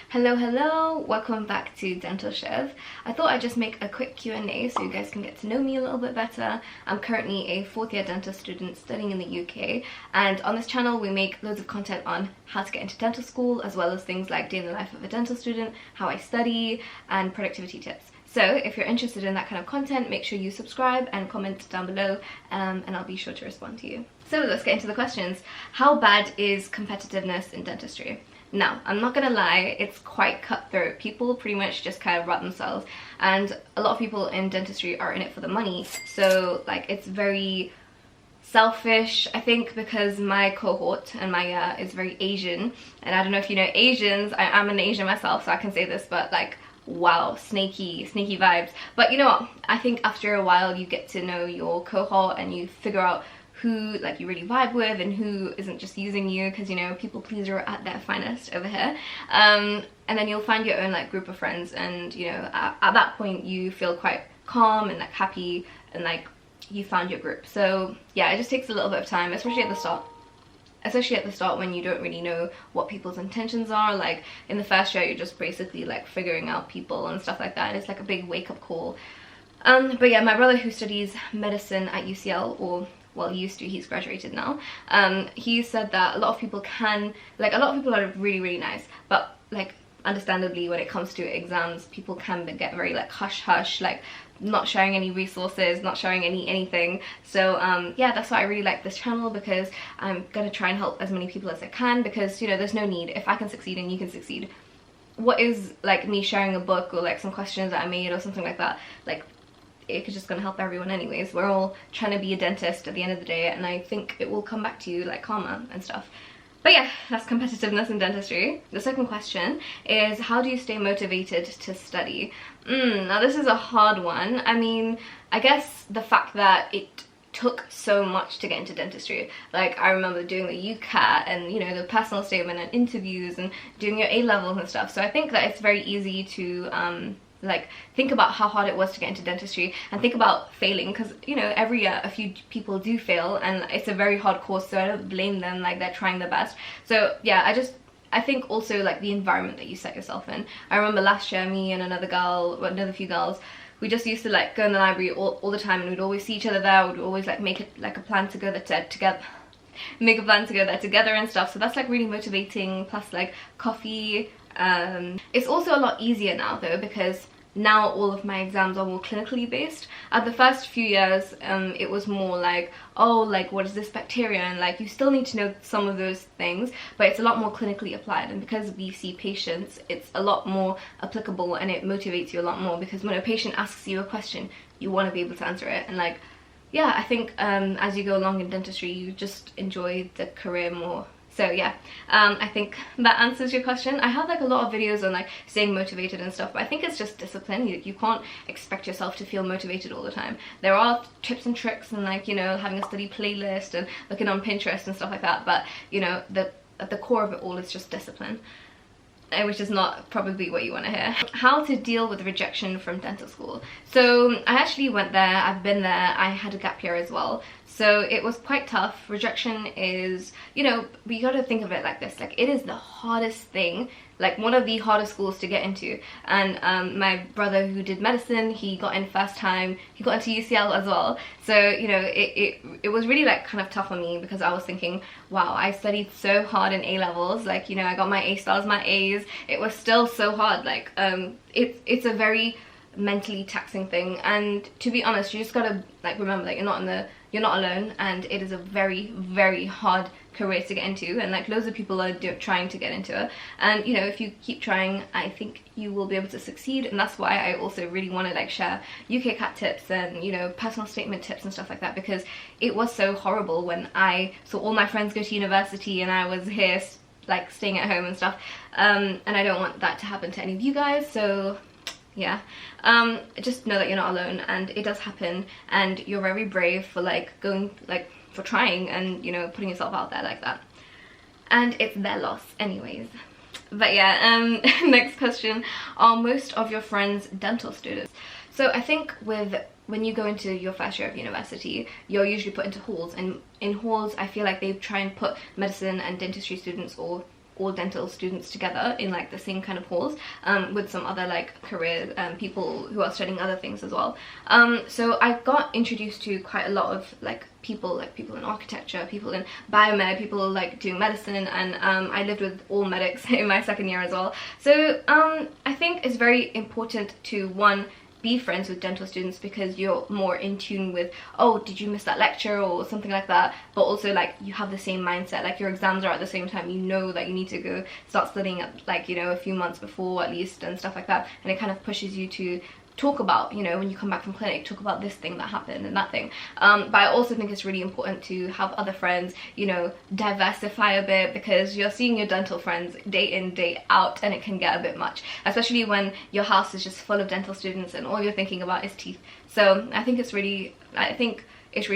Hello, welcome back to Dental Chef. I thought I'd just make a quick Q&A so you guys can get to know me a little bit better. I'm currently a fourth year dental student studying in the UK, and on this channel we make loads of content on how to get into dental school, as well as things like day in the life of a dental student, how I study, and productivity tips. So if you're interested in that kind of content, make sure you subscribe and comment down below, and I'll be sure to respond to you. So let's get into the questions. How bad is competitiveness in dentistry? Now, I'm not gonna lie, it's quite cutthroat. People pretty much just kind of rot themselves, and a lot of people in dentistry are in it for the money. So like, it's very selfish, I think, because my cohort and my year is very Asian, and I don't know if you know Asians. I'm an Asian myself, so I can say this, but like, wow, snaky vibes. But you know what, I think after a while you get to know your cohort and you figure out who like you really vibe with and who isn't just using you, because you know, people pleaser at their finest over here. And then you'll find your own like group of friends, and you know, at that point you feel quite calm and like happy, and like you found your group. So yeah, it just takes a little bit of time, especially at the start when you don't really know what people's intentions are. Like in the first year, you're just basically like figuring out people and stuff like that, and it's like a big wake-up call. But yeah, my brother, who studies medicine at UCL, or well, he used to, he's graduated now, he said that a lot of people are really nice, but like understandably when it comes to exams, people can get very like hush, like not sharing any resources, not sharing anything. So yeah, that's why I really like this channel, because I'm gonna try and help as many people as I can, because you know, there's no need. If I can succeed and you can succeed, what is like me sharing a book or like some questions that I made or something like that? Like, it's just gonna help everyone anyways. We're all trying to be a dentist at the end of the day, and I think it will come back to you like karma and stuff. But yeah, that's competitiveness in dentistry. The second question is, how do you stay motivated to study? Now this is a hard one. I mean, I guess the fact that it took so much to get into dentistry. Like, I remember doing the UCAT and, you know, the personal statement and interviews and doing your A-levels and stuff. So I think that it's very easy to like think about how hard it was to get into dentistry and think about failing, because you know, every year a few people do fail, and it's a very hard course, so I don't blame them. Like, they're trying their best. So yeah, I think also like the environment that you set yourself in. I remember last year, me and another few girls, we just used to like go in the library all the time, and we'd always see each other there. We'd always like make it like a plan to go there together and stuff. So that's like really motivating. Plus like coffee. It's also a lot easier now though, because now all of my exams are more clinically based. At the first few years, it was more like, oh, like what is this bacteria, and like you still need to know some of those things, but it's a lot more clinically applied. And because we see patients, it's a lot more applicable, and it motivates you a lot more, because when a patient asks you a question, you want to be able to answer it. And like, yeah, I think as you go along in dentistry, you just enjoy the career more. So yeah, I think that answers your question. I have like a lot of videos on like staying motivated and stuff, but I think it's just discipline. You can't expect yourself to feel motivated all the time. There are tips and tricks, and like, you know, having a study playlist and looking on Pinterest and stuff like that, but you know, at the core of it all is just discipline, which is not probably what you want to hear. How to deal with rejection from dental school. So I actually went there, I've been there, I had a gap year as well. So it was quite tough. Rejection is, you know, we gotta think of it like this. Like, it is the hardest thing, like one of the hardest schools to get into. And my brother, who did medicine, he got in first time. He got into UCL as well. So, you know, it was really like kind of tough on me, because I was thinking, wow, I studied so hard in A-levels. Like, you know, I got my A-stars, my A's. It was still so hard. Like, it's a very mentally taxing thing, and to be honest, you just gotta like remember that you're not alone, and it is a very hard career to get into, and like loads of people are trying to get into it. And you know, if you keep trying, I think you will be able to succeed. And that's why I also really want to like share UCAT tips and, you know, personal statement tips and stuff like that, because it was so horrible when I saw all my friends go to university and I was here like staying at home and stuff, and I don't want that to happen to any of you guys. So yeah, just know that you're not alone, and it does happen, and you're very brave for like for trying and, you know, putting yourself out there like that, and it's their loss anyways. But yeah, next question, are most of your friends dental students? So I think when you go into your first year of university, you're usually put into halls, and in halls I feel like they try and put medicine and dentistry students, or all dental students together in like the same kind of halls, with some other like career people who are studying other things as well. So I got introduced to quite a lot of like people in architecture, people in biomed, people like doing medicine, and I lived with all medics in my second year as well. So I think it's very important to, one, be friends with dental students because you're more in tune with, oh, did you miss that lecture or something like that, but also like you have the same mindset, like your exams are at the same time, you know that you need to go start studying at like, you know, a few months before at least and stuff like that, and it kind of pushes you to talk about, you know, when you come back from clinic, talk about this thing that happened and that thing. But I also think it's really important to have other friends, you know, diversify a bit, because you're seeing your dental friends day in, day out, and it can get a bit much, especially when your house is just full of dental students and all you're thinking about is teeth. So I think it's really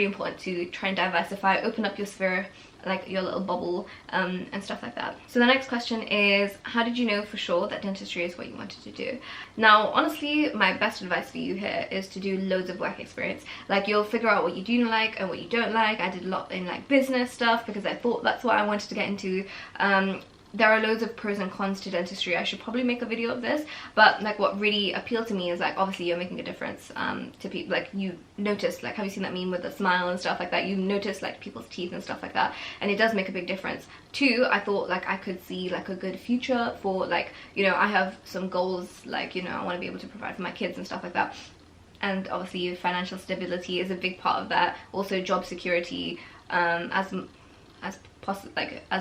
important to try and diversify, open up your sphere, like your little bubble, and stuff like that. So the next question is, how did you know for sure that dentistry is what you wanted to do? Now honestly, my best advice for you here is to do loads of work experience. Like, you'll figure out what you do like and what you don't like. I did a lot in like business stuff because I thought that's what I wanted to get into. There are loads of pros and cons to dentistry. I should probably make a video of this, but like what really appealed to me is like, obviously you're making a difference to people. Like, you notice, like, have you seen that meme with the smile and stuff like that? You notice like people's teeth and stuff like that, and it does make a big difference. Two, I thought like I could see like a good future for, like, you know, I have some goals, like, you know, I want to be able to provide for my kids and stuff like that, and obviously financial stability is a big part of that. Also job security, as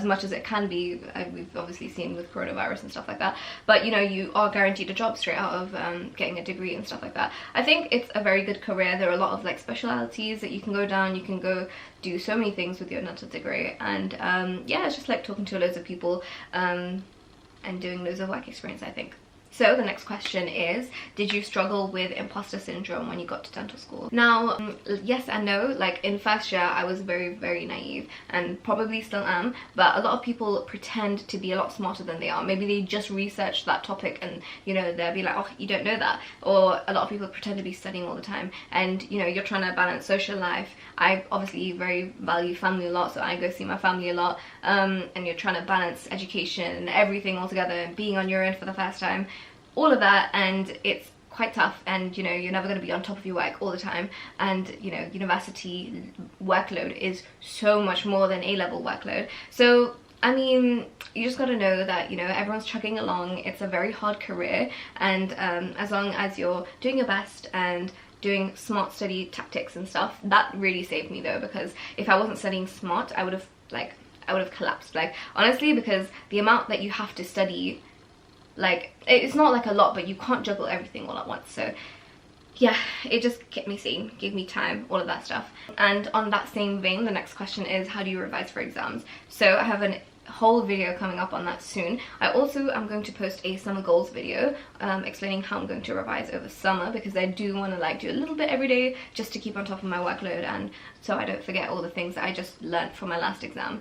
much as it can be. We've obviously seen with coronavirus and stuff like that, but you know, you are guaranteed a job straight out of getting a degree and stuff like that. I think it's a very good career. There are a lot of like specialities that you can go down. You can go do so many things with your dental degree, and yeah, it's just like talking to loads of people and doing loads of work experience, I think. So the next question is, did you struggle with imposter syndrome when you got to dental school? Now, yes and no. Like, in first year I was very, very naive, and probably still am, but a lot of people pretend to be a lot smarter than they are. Maybe they just researched that topic and, you know, they'll be like, oh, you don't know that. Or a lot of people pretend to be studying all the time, and, you know, you're trying to balance social life. I obviously very value family a lot, so I go see my family a lot, and you're trying to balance education and everything all together, and being on your own for the first time, all of that, and it's quite tough, and you know, you're never going to be on top of your work all the time, and you know, university workload is so much more than A-level workload. So I mean, you just got to know that, you know, everyone's chugging along. It's a very hard career, and as long as you're doing your best and doing smart study tactics and stuff, that really saved me though, because if I wasn't studying smart, I would have collapsed, like, honestly, because the amount that you have to study, like, it's not like a lot, but you can't juggle everything all at once. So yeah, it just kept me sane, gave me time, all of that stuff. And on that same vein, the next question is, how do you revise for exams? So I have a whole video coming up on that soon. I also am going to post a summer goals video explaining how I'm going to revise over summer, because I do want to like do a little bit every day just to keep on top of my workload, and so I don't forget all the things that I just learned from my last exam,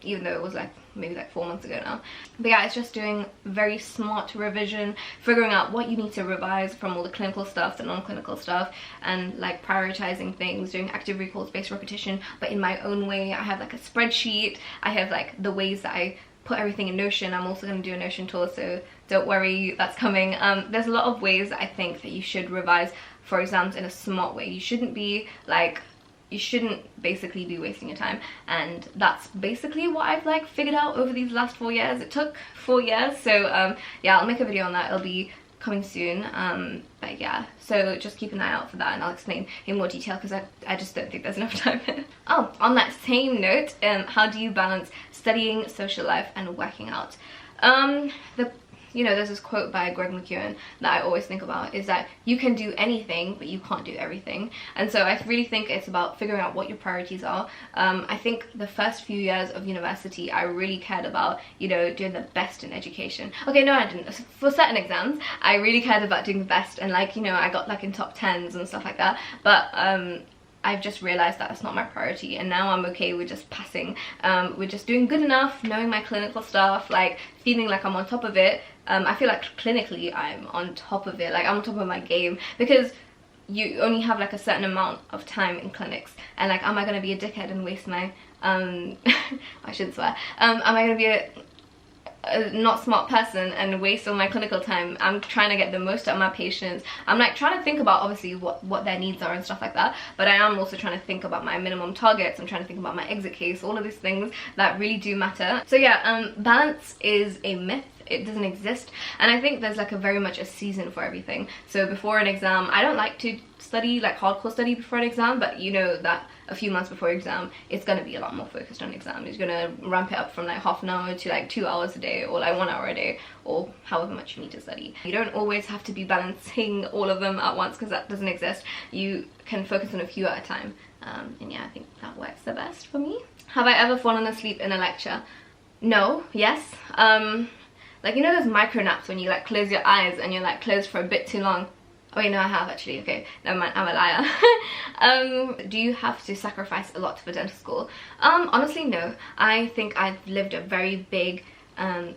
even though it was like maybe like 4 months ago now. But yeah, it's just doing very smart revision, figuring out what you need to revise from all the clinical stuff, the non-clinical stuff, and like prioritizing things, doing active recall, spaced repetition, but in my own way. I have like a spreadsheet, I have like the ways that I put everything in Notion. I'm also going to do a Notion tour, so don't worry, that's coming. There's a lot of ways I think that you should revise for exams in a smart way. You shouldn't be like, you shouldn't basically be wasting your time, and that's basically what I've like figured out over these last 4 years. It took 4 years, so yeah, I'll make a video on that. It'll be coming soon, but yeah, so just keep an eye out for that, and I'll explain in more detail, because I just don't think there's enough time. Oh, on that same note, how do you balance studying, social life, and working out? You know, there's this quote by Greg McKeown that I always think about, is that you can do anything, but you can't do everything. And so I really think it's about figuring out what your priorities are. I think the first few years of university, I really cared about, you know, doing the best in education. Okay, no, I didn't. For certain exams, I really cared about doing the best, and like, you know, I got like in top 10s and stuff like that. But I've just realized that that's not my priority, and now I'm okay with just passing, with just doing good enough, knowing my clinical stuff, like feeling like I'm on top of it. I feel like clinically I'm on top of it, like I'm on top of my game, because you only have like a certain amount of time in clinics, and like, am I gonna be a dickhead and waste my I shouldn't swear, am I gonna be a not smart person and waste all my clinical time. I'm trying to get the most out of my patients. I'm like trying to think about obviously what their needs are and stuff like that, but I am also trying to think about my minimum targets. I'm trying to think about my exit case, all of these things that really do matter. So yeah, balance is a myth. It doesn't exist, and I think there's like very much a season for everything. So before an exam, I don't like to study, like hardcore study before an exam, but you know that a few months before exam it's going to be a lot more focused on exam. It's going to ramp it up from like half an hour to like 2 hours a day, or like 1 hour a day, or however much you need to study. You don't always have to be balancing all of them at once, because that doesn't exist. You can focus on a few at a time, and yeah, I think that works the best for me. Have I ever fallen asleep in a lecture? No. Yes. Like, you know those micro naps when you like close your eyes and you're like closed for a bit too long? Oh wait, no, I have actually. Okay, never mind, I'm a liar. Do you have to sacrifice a lot for dental school? Honestly, no. I think I've lived a very big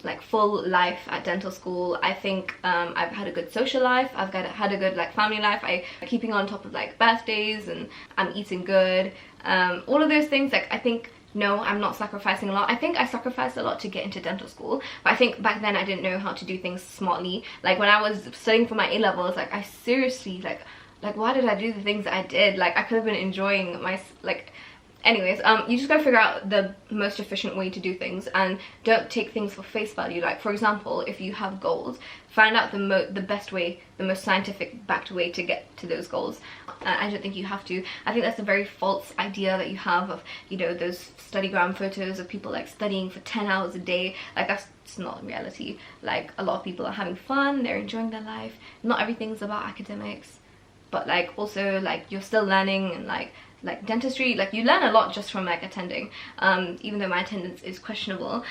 like full life at dental school. I think I've had a good social life. I've had a good like family life. I'm keeping on top of like birthdays, and I'm eating good. All of those things, like I think no, I'm not sacrificing a lot. I think I sacrificed a lot to get into dental school, but I think back then I didn't know how to do things smartly. Like when I was studying for my A-levels, like I seriously like why did I do the things that I did? Like I could have been enjoying my anyways, you just gotta figure out the most efficient way to do things, and don't take things for face value. Like for example, if you have goals, find out the best way, the most scientific backed way to get to those goals. I don't think you have to. I think that's a very false idea that you have of, you know, those studygram photos of people like studying for 10 hours a day. Like that's not reality. Like a lot of people are having fun, they're enjoying their life. Not everything's about academics, but like also like you're still learning, and like dentistry, like you learn a lot just from like attending. Even though my attendance is questionable,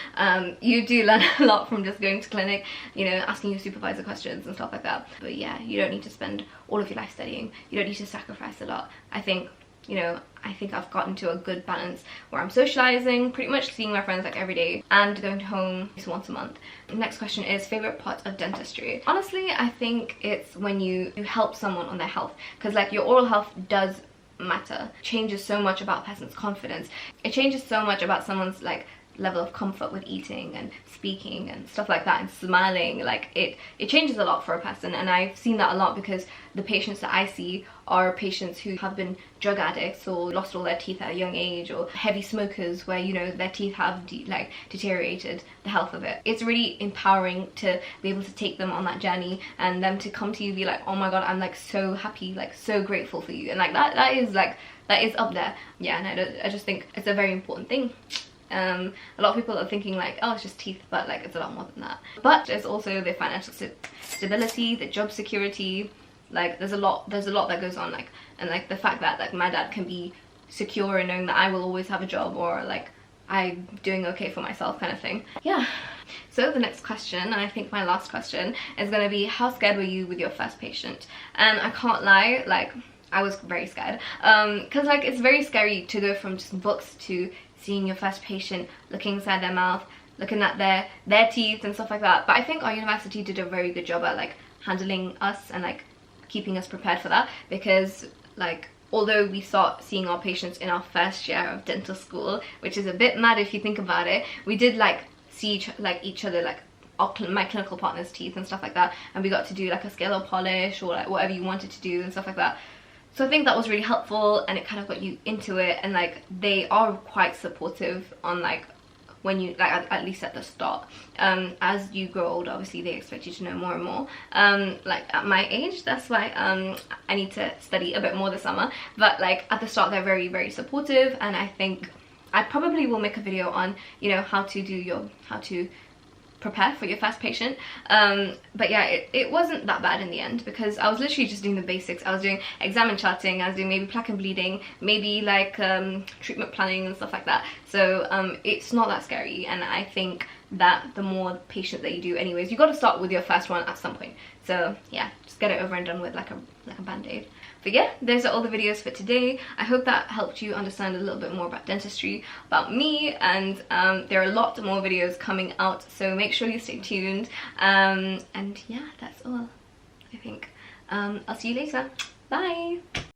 you do learn a lot from just going to clinic, you know, asking your supervisor questions and stuff like that. But yeah, you don't need to spend all of your life studying. You don't need to sacrifice a lot. I think, you know, I think I've gotten to a good balance where I'm socializing, pretty much seeing my friends like every day, and going home just once a month. The next question is favorite part of dentistry. Honestly, I think it's when you help someone on their health, because like your oral health does matter. It changes so much about a person's confidence. It changes so much about someone's like level of comfort with eating and speaking and stuff like that, and smiling. Like it changes a lot for a person, and I've seen that a lot because the patients that I see are patients who have been drug addicts or lost all their teeth at a young age, or heavy smokers where, you know, their teeth have deteriorated the health of it. It's really empowering to be able to take them on that journey, and them to come to you and be like, oh my god, I'm like so happy, like so grateful for you, and like that is up there. Yeah, and I just think it's a very important thing. A lot of people are thinking like, oh, it's just teeth, but like it's a lot more than that. But there's also the financial stability, the job security. Like there's a lot that goes on, like, and like the fact that like my dad can be secure in knowing that I will always have a job, or like I'm doing okay for myself kind of thing. Yeah. So the next question, and I think my last question, is gonna be, how scared were you with your first patient? And I can't lie, like I was very scared, because like it's very scary to go from just books to seeing your first patient, looking inside their mouth, looking at their teeth and stuff like that. But I think our university did a very good job at like handling us and like keeping us prepared for that, because like although we start seeing our patients in our first year of dental school, which is a bit mad if you think about it, we did like see each other, like my clinical partner's teeth and stuff like that, and we got to do like a scale or polish, or like whatever you wanted to do and stuff like that. So I think that was really helpful, and it kind of got you into it, and like they are quite supportive on like when you like at least at the start. As you grow older, obviously they expect you to know more and more. Like at my age, that's why I need to study a bit more this summer, but like at the start they're very, very supportive, and I think I probably will make a video on, you know, how to prepare for your first patient. But yeah, it wasn't that bad in the end, because I was literally just doing the basics. I was doing exam and charting, I was doing maybe plaque and bleeding, maybe like treatment planning and stuff like that. So it's not that scary, and I think that the more patients that you do anyways, you got to start with your first one at some point. So yeah, just get it over and done with like a band-aid. But yeah, those are all the videos for today. I hope that helped you understand a little bit more about dentistry, about me, and there are a lot more videos coming out, so make sure you stay tuned. And yeah, that's all, I think. I'll see you later. Bye!